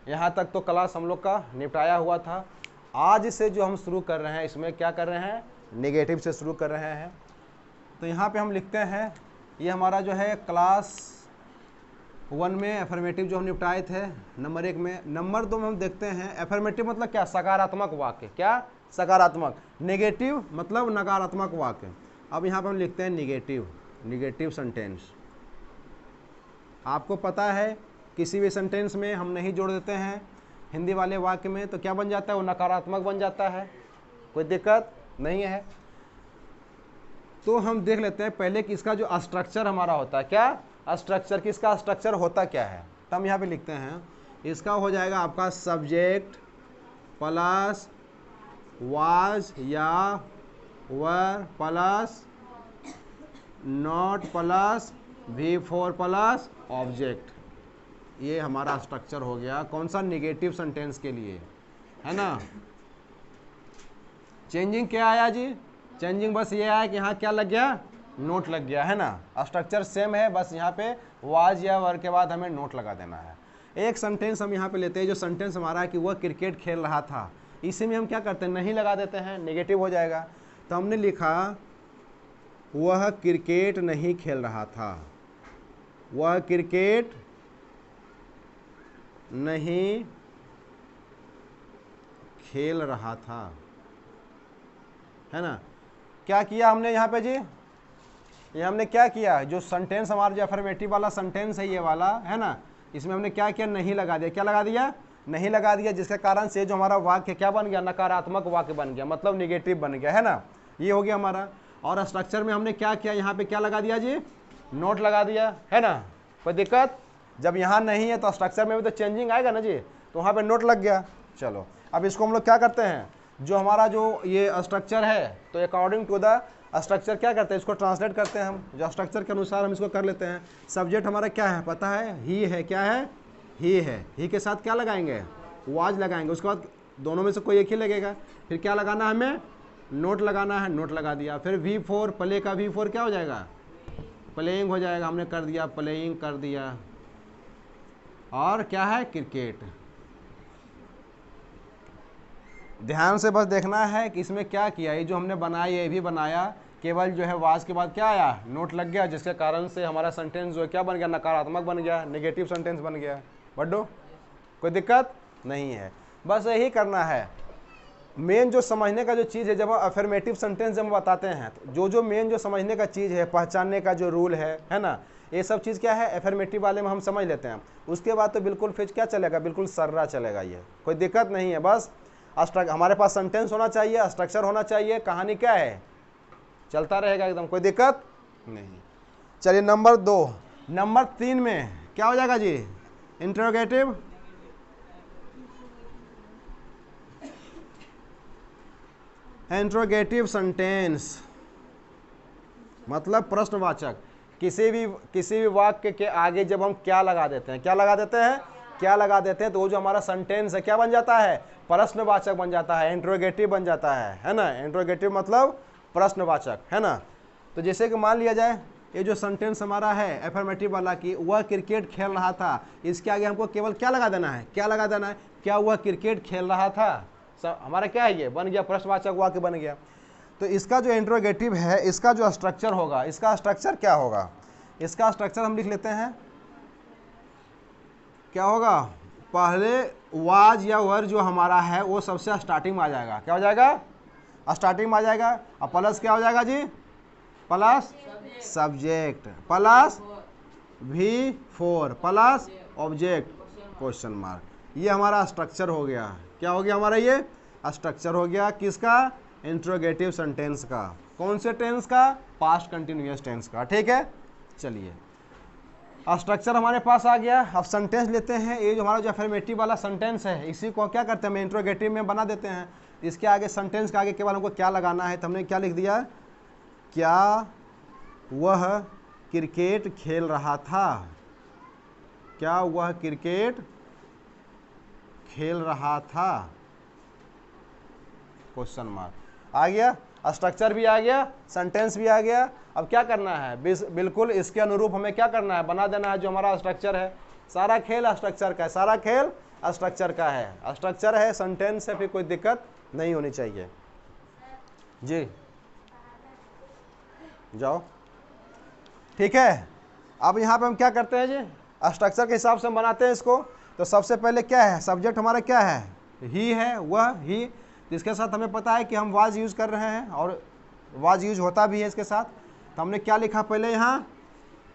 यहाँ तक तो क्लास हम लोग का निपटाया हुआ था। आज से जो हम शुरू कर रहे हैं इसमें क्या कर रहे हैं, नेगेटिव से शुरू कर रहे हैं। तो यहाँ पे हम लिखते हैं ये हमारा जो है क्लास 1 में एफर्मेटिव जो हम निपटाए थे नंबर 1 में। नंबर 2 में हम देखते हैं एफर्मेटिव मतलब क्या, सकारात्मक वाक्य, क्या सकारात्मक, नेगेटिव मतलब नकारात्मक वाक्य। अब यहाँ पे हम लिखते हैं निगेटिव सेंटेंस। आपको पता है किसी भी सेंटेंस में हम नहीं जोड़ देते हैं हिंदी वाले वाक्य में तो क्या बन जाता है, वो नकारात्मक बन जाता है, कोई दिक्कत नहीं है। तो हम देख लेते हैं पहले कि इसका जो स्ट्रक्चर हमारा होता है, क्या स्ट्रक्चर, किसका स्ट्रक्चर होता क्या है। तो हम यहाँ पे लिखते हैं इसका हो जाएगा आपका सब्जेक्ट प्लस वाज या वर plus not plus V4 plus object. ये हमारा स्ट्रक्चर हो गया कौन सा, निगेटिव सेंटेंस के लिए, है ना। चेंजिंग क्या आया जी, चेंजिंग बस ये आया कि यहाँ क्या लग गया, नोट लग गया, है ना। स्ट्रक्चर सेम है, बस यहाँ पे वाज या वर के बाद हमें नोट लगा देना है। एक सेंटेंस हम यहाँ पे लेते हैं, जो सेंटेंस हमारा है कि वह क्रिकेट खेल रहा था, इसी में हम क्या करते हैं, नहीं लगा देते हैं, नेगेटिव हो जाएगा। तो हमने लिखा वह क्रिकेट नहीं खेल रहा था, वह क्रिकेट नहीं खेल रहा था, है ना। क्या किया हमने यहाँ पे जी, ये हमने क्या किया, जो सेंटेंस हमारा जो अफर्मेटिव वाला सेंटेंस है ये वाला, है ना, इसमें हमने क्या किया, नहीं लगा दिया। क्या लगा दिया, नहीं लगा दिया, जिसके कारण से जो हमारा वाक्य क्या बन गया, नकारात्मक वाक्य बन गया, मतलब निगेटिव बन गया, है ना। ये हो गया हमारा। और स्ट्रक्चर में हमने क्या किया, यहाँ पे क्या लगा दिया जी, नोट लगा दिया, है ना। कोई दिक्कत, जब यहाँ नहीं है तो स्ट्रक्चर में भी तो चेंजिंग आएगा ना जी, तो वहाँ पे नोट लग गया। चलो अब इसको हम लोग क्या करते हैं, जो हमारा जो ये स्ट्रक्चर है तो अकॉर्डिंग टू द स्ट्रक्चर क्या करते हैं, इसको ट्रांसलेट करते हैं हम, जो स्ट्रक्चर के अनुसार हम इसको कर लेते हैं। सब्जेक्ट हमारा क्या है पता है, ही है, क्या है, ही है, ही के साथ क्या लगाएंगे, वाज लगाएंगे, उसके बाद दोनों में से कोई एक ही लगेगा। फिर क्या लगाना है हमें, नोट लगाना है, नोट लगा दिया। फिर V4 प्ले का V4 क्या हो जाएगा, प्लेइंग हो जाएगा, हमने कर दिया, प्लेइंग कर दिया। और क्या है, क्रिकेट। ध्यान से बस देखना है कि इसमें क्या किया, ये जो हमने बनाया ये भी बनाया, केवल जो है वाज के बाद क्या आया, नोट लग गया, जिसके कारण से हमारा सेंटेंस जो है क्या बन गया, नकारात्मक बन गया, नेगेटिव सेंटेंस बन गया। बड्डो कोई दिक्कत नहीं है, बस यही करना है। मेन जो समझने का जो चीज़ है, जब हम अफर्मेटिव सेंटेंस जब हम बताते हैं तो जो मेन जो समझने का चीज़ है, पहचानने का जो रूल है ना, ये सब चीज़ क्या है अफर्मेटिव वाले में हम समझ लेते हैं। उसके बाद तो बिल्कुल फिर क्या चलेगा, बिल्कुल सर्रा चलेगा, ये कोई दिक्कत नहीं है। बस हमारे पास सेंटेंस होना चाहिए, स्ट्रक्चर होना चाहिए, कहानी क्या है चलता रहेगा एकदम, कोई दिक्कत नहीं। चलिए नंबर 2, नंबर 3 में क्या हो जाएगा जी, इंट्रोगेटिव इंट्रोगेटिव सेंटेंस, मतलब प्रश्नवाचक। किसी भी वाक्य के आगे जब हम क्या लगा देते हैं, क्या लगा देते हैं, क्या लगा देते हैं, तो वो जो हमारा सेंटेंस है क्या बन जाता है, प्रश्नवाचक बन जाता है, इंट्रोगेटिव बन जाता है ना। इंट्रोगेटिव मतलब प्रश्नवाचक, है ना। तो जैसे कि मान लिया जाए ये जो सेंटेंस हमारा है अफर्मेटिव वाला कि वह क्रिकेट खेल रहा था, इसके आगे हमको केवल क्या लगा देना है, क्या लगा देना है, क्या वह क्रिकेट खेल रहा था, हमारा क्या है, ये बन गया प्रश्नवाचक वाक्य बन गया। तो इसका जो इंट्रोगेटिव है, इसका जो स्ट्रक्चर होगा, इसका स्ट्रक्चर क्या होगा, इसका स्ट्रक्चर हम लिख लेते हैं, क्या होगा, पहले वाज या वर जो हमारा है वो सबसे स्टार्टिंग में आ जाएगा, क्या हो जाएगा, स्टार्टिंग में आ जाएगा। और प्लस क्या हो जाएगा जी, plus subject plus V4 plus object question mark. ये हमारा स्ट्रक्चर हो गया, क्या हो गया हमारा, ये स्ट्रक्चर हो गया किसका, इंट्रोगेटिव सेंटेंस का। कौन से टेंस का, पास्ट कंटिन्यूअस टेंस का, ठीक है। चलिए स्ट्रक्चर हमारे पास आ गया। अब सेंटेंस लेते हैं, ये जो हमारा जो अफर्मेटिव वाला सेंटेंस है इसी को क्या करते हैं, हम इंट्रोगेटिव में बना देते हैं। इसके आगे सेंटेंस के आगे केवल हमको क्या लगाना है, तो हमने क्या लिख दिया, क्या वह क्रिकेट खेल रहा था, क्या वह क्रिकेट खेल रहा था, क्वेश्चन मार्क आ गया, स्ट्रक्चर भी आ गया, सेंटेंस भी आ गया। अब क्या करना है, बिल्कुल इसके अनुरूप हमें क्या करना है, बना देना है जो हमारा स्ट्रक्चर है। सारा खेल स्ट्रक्चर का है, सारा खेल स्ट्रक्चर का है, स्ट्रक्चर है, सेंटेंस से फिर कोई दिक्कत नहीं होनी चाहिए जी। जाओ, ठीक है। अब यहाँ पे हम क्या करते हैं जी, स्ट्रक्चर के हिसाब से हम बनाते हैं इसको। तो सबसे पहले क्या है, सब्जेक्ट हमारा क्या है, ही है, वह ही। जिसके साथ हमें पता है कि हम वाज यूज कर रहे हैं और वाज यूज होता भी है इसके साथ। तो हमने क्या लिखा पहले, यहाँ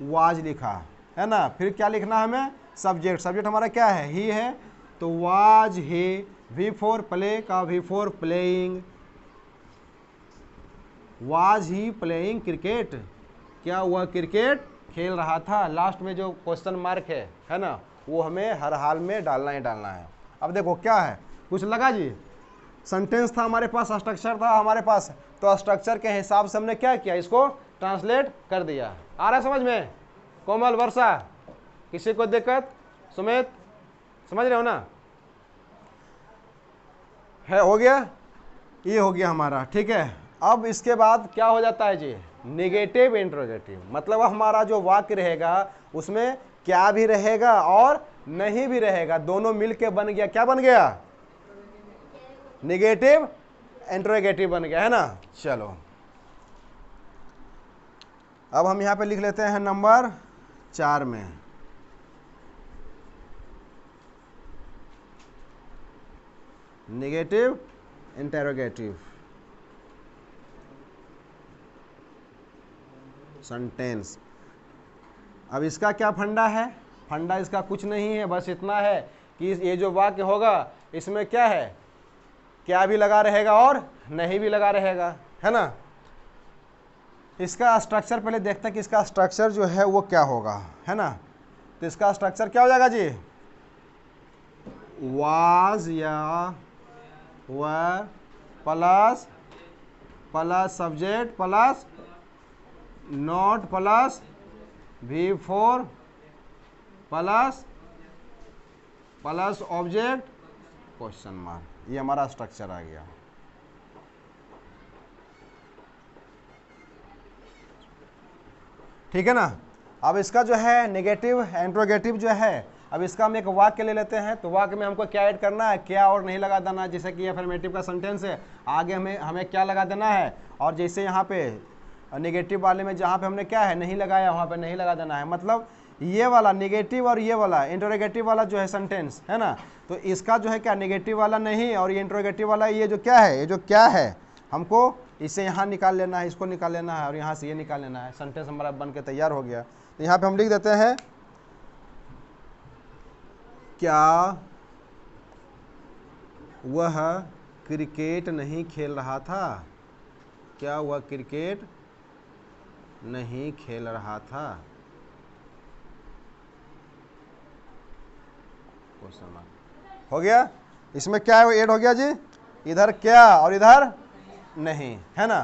वाज लिखा है ना। फिर क्या लिखना है हमें, सब्जेक्ट। सब्जेक्ट हमारा क्या है, ही है, तो was he. V four play का V four playing, was he playing cricket, क्या वह क्रिकेट खेल रहा था। लास्ट में जो क्वेश्चन मार्क है ना, वो हमें हर हाल में डालना ही डालना है। अब देखो क्या है, कुछ लगा जी, सेंटेंस था हमारे पास, स्ट्रक्चर था हमारे पास, तो स्ट्रक्चर के हिसाब से हमने क्या किया, इसको ट्रांसलेट कर दिया। आ रहा है समझ में, कोमल, वर्षा, किसी को दिक्कत, सुमित, समझ रहे हो ना, है, हो गया, ये हो गया हमारा, ठीक है। अब इसके बाद क्या हो जाता है जी, नेगेटिव इंट्रोगेटिव। मतलब हमारा जो वाक्य रहेगा उसमें क्या भी रहेगा और नहीं भी रहेगा, दोनों मिलके बन गया, क्या बन गया, नेगेटिव इंट्रोगेटिव बन गया, है ना। चलो अब हम यहां पे लिख लेते हैं नंबर 4 में, नेगेटिव इंटरोगेटिव सेंटेंस। अब इसका क्या फंडा है, फंडा इसका कुछ नहीं है, बस इतना है कि ये जो वाक्य होगा इसमें क्या है, क्या भी लगा रहेगा और नहीं भी लगा रहेगा, है ना। इसका स्ट्रक्चर पहले देखते हैं कि इसका स्ट्रक्चर जो है वो क्या होगा, है ना। तो इसका स्ट्रक्चर क्या हो जाएगा जी, वाज या वह plus plus subject plus not plus V four plus plus object question mark. ये हमारा स्ट्रक्चर आ गया। ठीक है ना। अब इसका जो है नेगेटिव इंट्रोगेटिव जो है, अब इसका हम एक वाक्य ले लेते हैं। तो वाक्य में हमको क्या ऐड करना है, क्या और नहीं लगा देना है। जैसे कि ये अफर्मेटिव का सेंटेंस है, आगे हमें क्या लगा देना है, और जैसे यहाँ पे नेगेटिव वाले में जहाँ पे हमने क्या है नहीं लगाया, वहाँ पे नहीं लगा देना है। मतलब ये वाला नेगेटिव और ये वाला इंट्रोगेटिव वाला जो है सेंटेंस, है ना, तो इसका जो है क्या नेगेटिव वाला नहीं, और ये इंट्रोगेटिव वाला ये जो क्या है, ये जो क्या है, हमको इसे यहाँ निकाल लेना है, इसको निकाल लेना है, और यहाँ से ये निकाल लेना है। सेंटेंस हमारा बन के तैयार हो गया। तो यहाँ पे हम लिख देते हैं, क्या वह क्रिकेट नहीं खेल रहा था, क्या वह क्रिकेट नहीं खेल रहा था। हो गया। इसमें क्या ऐड हो गया जी, इधर क्या और इधर नहीं, है ना।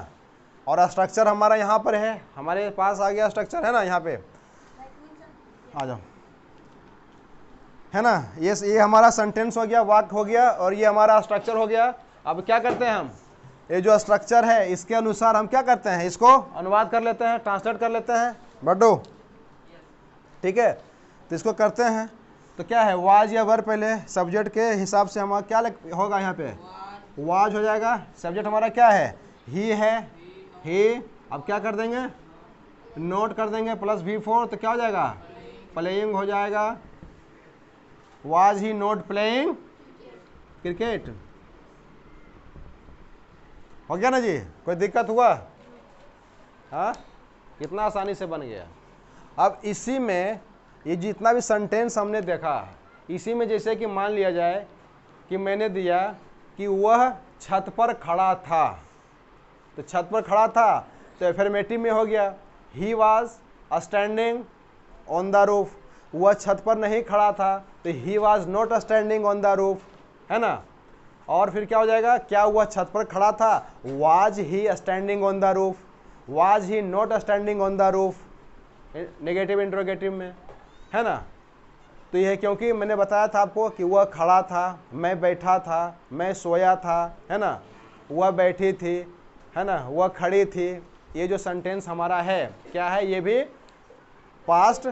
और स्ट्रक्चर हमारा यहाँ पर है, हमारे पास आ गया स्ट्रक्चर, है ना। यहाँ पे आ जाओ, है ना। ये हमारा सेंटेंस हो गया, वाक्य हो गया, और ये हमारा स्ट्रक्चर हो गया। अब क्या करते हैं हम, ये जो स्ट्रक्चर है इसके अनुसार हम क्या करते हैं, इसको अनुवाद कर लेते हैं, ट्रांसलेट कर लेते हैं बड्डो। ठीक है, तो इसको करते हैं। तो क्या है, वाज या वर, पहले सब्जेक्ट के हिसाब से हमारा क्या होगा, यहाँ पे वाज हो जाएगा। सब्जेक्ट हमारा क्या है, ही है, ही। अब क्या कर देंगे, नोट कर देंगे प्लस V4, तो क्या हो जाएगा, प्लेइंग हो जाएगा। Was he note playing cricket. हो गया ना जी, कोई दिक्कत हुआ, हाँ, कितना आसानी से बन गया। अब इसी में ये जितना भी सेंटेंस हमने देखा, इसी में जैसे कि मान लिया जाए कि मैंने दिया कि वह छत पर खड़ा था, तो छत पर खड़ा था तो एफर्मेटिव में हो गया। He was standing on the roof, वह छत पर नहीं खड़ा था तो he was not standing on the roof, है ना। और फिर क्या हो जाएगा, क्या वह छत पर खड़ा था, was he standing on the roof, was he not standing on the roof, negative interrogative में, है ना। तो यह क्योंकि मैंने बताया था आपको कि वह खड़ा था, मैं बैठा था, मैं सोया था, है ना, वह बैठी थी, है ना, वह खड़ी थी। ये जो सेंटेंस हमारा है क्या है, ये भी पास्ट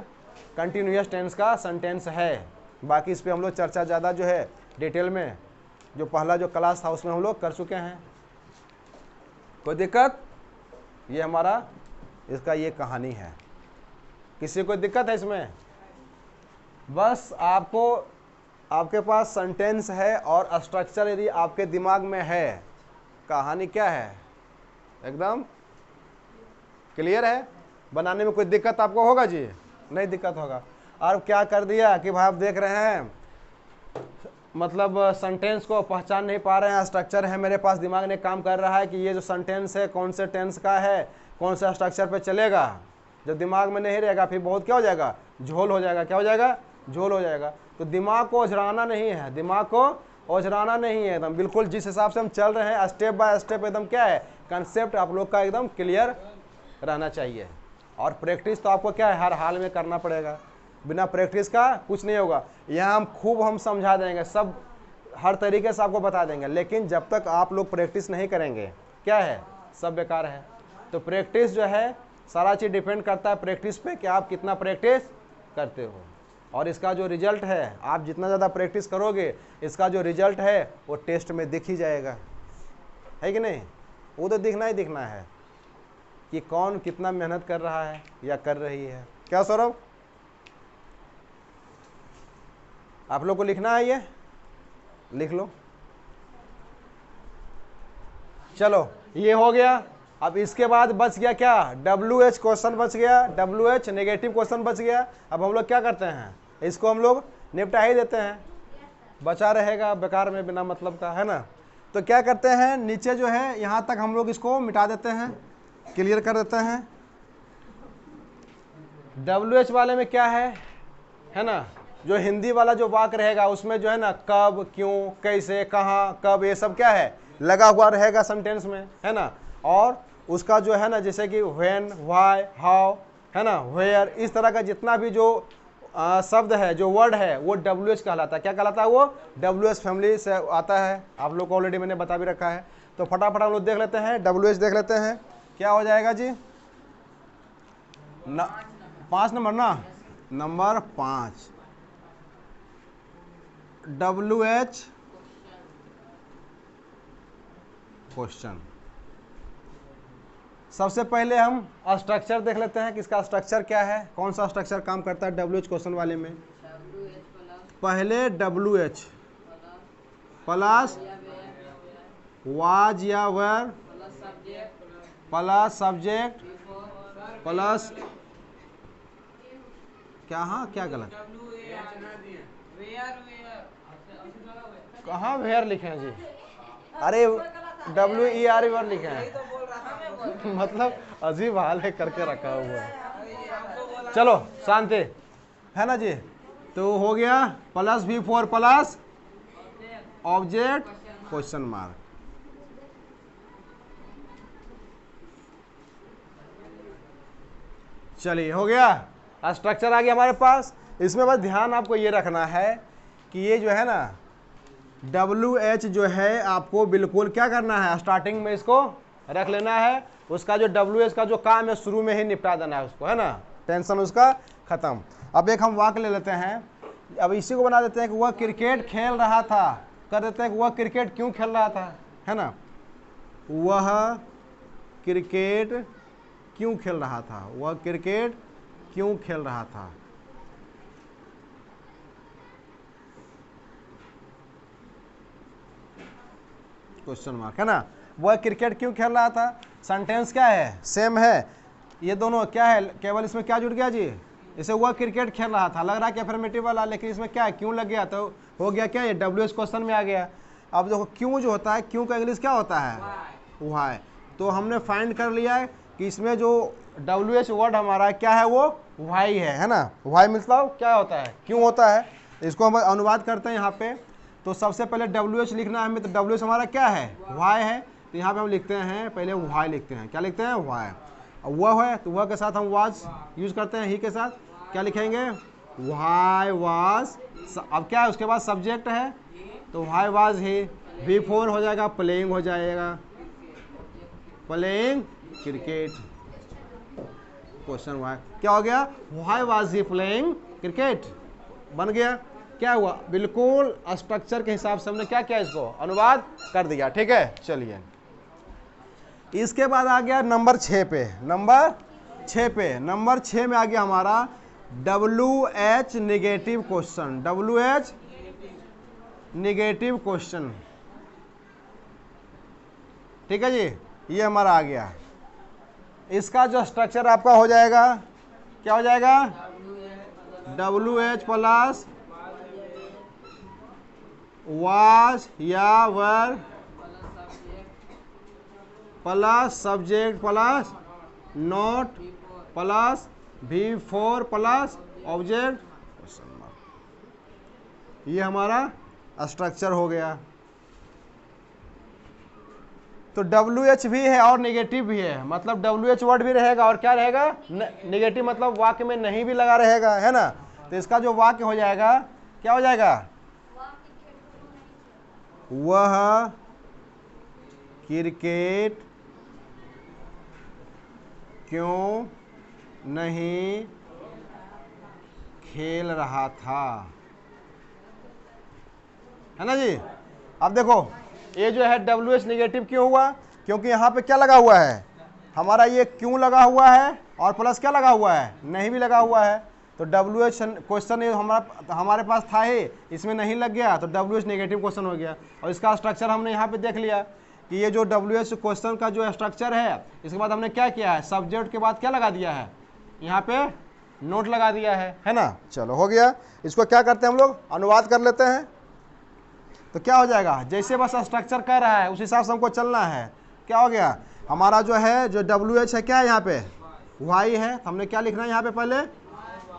कंटिन्यूअस टेंस का सेंटेंस है, बाकी इस पर हम लोग चर्चा ज़्यादा जो है डिटेल में, जो पहला जो क्लास था उसमें हम लोग कर चुके हैं। कोई दिक्कत? ये हमारा इसका ये कहानी है। किसी को दिक्कत है इसमें? बस आपको, आपके पास सेंटेंस है और स्ट्रक्चर यदि आपके दिमाग में है, कहानी क्या है एकदम क्लियर है। बनाने में कोई दिक्कत आपको होगा जी? नहीं दिक्कत होगा। और क्या कर दिया कि भाई आप देख रहे हैं, मतलब सेंटेंस को पहचान नहीं पा रहे हैं, स्ट्रक्चर है मेरे पास, दिमाग ने काम कर रहा है कि ये जो सेंटेंस है कौन से टेंस का है, कौन सा स्ट्रक्चर पे चलेगा। जब दिमाग में नहीं रहेगा फिर बहुत क्या हो जाएगा, झोल हो जाएगा। क्या हो जाएगा? झोल हो जाएगा। तो दिमाग को ओझराना नहीं है, दिमाग को ओझराना नहीं है, एकदम बिल्कुल जिस हिसाब से हम चल रहे हैं स्टेप बाय स्टेप एकदम क्या है, कंसेप्ट आप लोग का एकदम क्लियर रहना चाहिए। और प्रैक्टिस तो आपको क्या है हर हाल में करना पड़ेगा, बिना प्रैक्टिस का कुछ नहीं होगा। यहाँ हम समझा देंगे, सब हर तरीके से आपको बता देंगे, लेकिन जब तक आप लोग प्रैक्टिस नहीं करेंगे क्या है, सब बेकार है। तो प्रैक्टिस जो है सारा चीज़ डिपेंड करता है प्रैक्टिस पे कि आप कितना प्रैक्टिस करते हो। और इसका जो रिजल्ट है, आप जितना ज़्यादा प्रैक्टिस करोगे इसका जो रिजल्ट है वो टेस्ट में दिख ही जाएगा, है कि नहीं? वो तो दिखना ही दिखना है कि कौन कितना मेहनत कर रहा है या कर रही है। क्या सौरभ, आप लोग को लिखना है? ये लिख लो। चलो ये हो गया। अब इसके बाद बच गया क्या, WH क्वेश्चन बच गया, WH नेगेटिव क्वेश्चन बच गया। अब हम लोग क्या करते हैं, इसको हम लोग निपटा ही देते हैं, बचा रहेगा बेकार में बिना मतलब का, है ना। तो क्या करते हैं, नीचे जो है यहाँ तक हम लोग इसको मिटा देते हैं, क्लियर कर देते हैं। WH वाले में क्या है ना, जो हिंदी वाला जो वाक्य रहेगा उसमें जो है ना कब, क्यों, कैसे, कहाँ, कब, ये सब क्या है लगा हुआ रहेगा सेंटेंस में, है ना। और उसका जो है ना जैसे कि व्हेन, व्हाई, हाउ, है ना, वेयर, इस तरह का जितना भी जो शब्द है, जो वर्ड है, वो WH कहलाता है। क्या कहलाता है? वो WH फैमिली से आता है। आप लोग को ऑलरेडी मैंने बता भी रखा है। तो फटाफट हम लोग देख लेते हैं, WH देख लेते हैं क्या हो जाएगा जी। 5 नंबर ना, नंबर 5 WH क्वेश्चन। सबसे पहले हम स्ट्रक्चर देख लेते हैं कि इसका स्ट्रक्चर क्या है, कौन सा स्ट्रक्चर काम करता है WH क्वेश्चन वाले में। पहले WH प्लस वाज या वेयर प्लस सब्जेक्ट प्लस क्या, हाँ क्या गलत, कहाँ वेयर लिखे हैं जी? अरे WER लिखे हैं मतलब अजीब हाल है करके रखा हुआ है। चलो शांति, है ना जी। तो हो गया plus V4 plus object question mark. चलिए हो गया, स्ट्रक्चर आ गया हमारे पास। इसमें बस ध्यान आपको ये रखना है कि ये जो है ना WH जो है आपको बिल्कुल क्या करना है, स्टार्टिंग में इसको रख लेना है। उसका जो WH का जो काम है शुरू में ही निपटा देना है उसको, है ना, टेंशन उसका खत्म। अब एक हम वाक्य ले लेते हैं, अब इसी को बना देते हैं कि वह क्रिकेट खेल रहा था, कर देते हैं कि वह क्रिकेट क्यों खेल रहा था, है ना, वह क्रिकेट क्यों खेल रहा था, वह क्रिकेट क्यों खेल रहा था। क्वेश्चन मार्क, है ना, वह क्रिकेट क्यों खेल रहा था। सेंटेंस क्या है, सेम है, ये दोनों क्या है, केवल इसमें क्या जुड़ गया जी, इसे वह क्रिकेट खेल रहा था लग रहा है कि अफर्मेटिव वाला, लेकिन इसमें क्या है, क्यों लग गया, तो हो गया क्या, ये WH क्वेश्चन में आ गया। अब देखो क्यों जो होता है, क्यों का इंग्लिश क्या होता है, व्हाई। तो हमने फाइंड कर लिया है कि इसमें जो WH वर्ड हमारा क्या है, वो व्हाई है ना। व्हाई मतलब क्या होता है, क्यों होता है। इसको हम अनुवाद करते हैं यहाँ पे। तो सबसे पहले WH लिखना है हमें, तो WH हमारा क्या है, व्हाई है। तो यहाँ पे हम लिखते हैं पहले व्हाई लिखते हैं, क्या लिखते हैं, व्हाई। वह है तो वह के साथ हम वाज यूज करते हैं, ही के साथ क्या लिखेंगे, व्हाई वाज। अब क्या है उसके बाद सब्जेक्ट है, तो व्हाई वाज ही। V4 हो जाएगा, प्लेइंग हो जाएगा, प्लेइंग क्रिकेट। क्वेश्चन व्हाई क्या हो गया, why was he playing cricket बन गया। क्या हुआ, बिल्कुल स्ट्रक्चर के हिसाब से हमने क्या किया, इसको अनुवाद कर दिया। ठीक है, चलिए इसके बाद आ गया नंबर 6 पे। नंबर 6 में आ गया हमारा WH negative question. WH negative question, ठीक है जी, ये हमारा आ गया। इसका जो स्ट्रक्चर आपका हो जाएगा, क्या हो जाएगा, WH प्लस वाज या वर plus subject plus note plus V4 plus object question mark. ये हमारा स्ट्रक्चर हो गया। तो WH भी है और नेगेटिव भी है, मतलब WH वर्ड भी रहेगा और क्या रहेगा, नेगेटिव, मतलब वाक्य में नहीं भी लगा रहेगा, है ना। तो इसका जो वाक्य हो जाएगा, क्या हो जाएगा, वह क्रिकेट क्यों नहीं खेल रहा था, है ना जी। अब देखो ये जो है WH नेगेटिव क्यों हुआ, क्योंकि यहाँ पे क्या लगा हुआ है, हमारा ये क्यों लगा हुआ है और प्लस क्या लगा हुआ है, नहीं भी लगा हुआ है। तो WH क्वेश्चन हमारे पास था ही, इसमें नहीं लग गया तो WH नेगेटिव क्वेश्चन हो गया। और इसका स्ट्रक्चर हमने यहाँ पे देख लिया कि ये जो WH क्वेश्चन का जो स्ट्रक्चर है, इसके बाद हमने क्या किया है, सब्जेक्ट के बाद क्या लगा दिया है, यहाँ पे नोट लगा दिया है ना। चलो हो गया। इसको क्या करते हैं हम लोग, अनुवाद कर लेते हैं। तो क्या हो जाएगा, जैसे बस स्ट्रक्चर कर रहा है उस हिसाब से हमको चलना है। क्या हो गया हमारा जो है, जो WH है क्या है यहाँ पे, वाई है। हमने क्या लिखना है यहाँ पे, पहले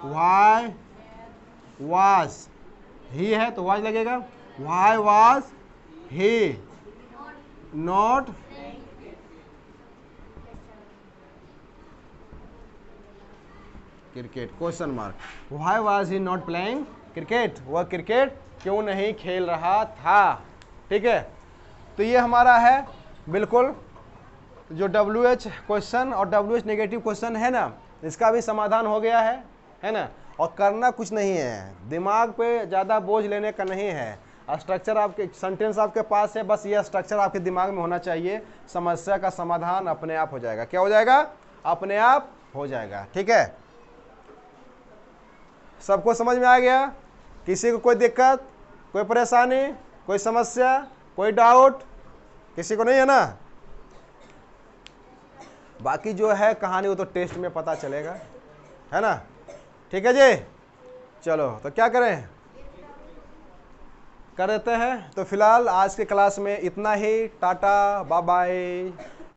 वाई वाज ही है तो वाज लगेगा, why was he not cricket question mark, why was he not playing cricket, वह क्रिकेट क्यों नहीं खेल रहा था। ठीक है, तो ये हमारा है बिल्कुल जो WH क्वेश्चन और WH नेगेटिव क्वेश्चन है ना, इसका भी समाधान हो गया है ना। और करना कुछ नहीं है, दिमाग पे ज़्यादा बोझ लेने का नहीं है। स्ट्रक्चर आपके, सेंटेंस आपके पास है, बस ये स्ट्रक्चर आपके दिमाग में होना चाहिए, समस्या का समाधान अपने आप हो जाएगा। क्या हो जाएगा, अपने आप हो जाएगा। ठीक है, सबको समझ में आ गया, किसी को कोई दिक्कत, कोई परेशानी, कोई समस्या, कोई डाउट, किसी को नहीं है ना। बाकी जो है कहानी वो तो टेस्ट में पता चलेगा, है ना। ठीक है जी, चलो तो क्या करें, कर देते हैं। तो फिलहाल आज के क्लास में इतना ही, टाटा बाय बाय।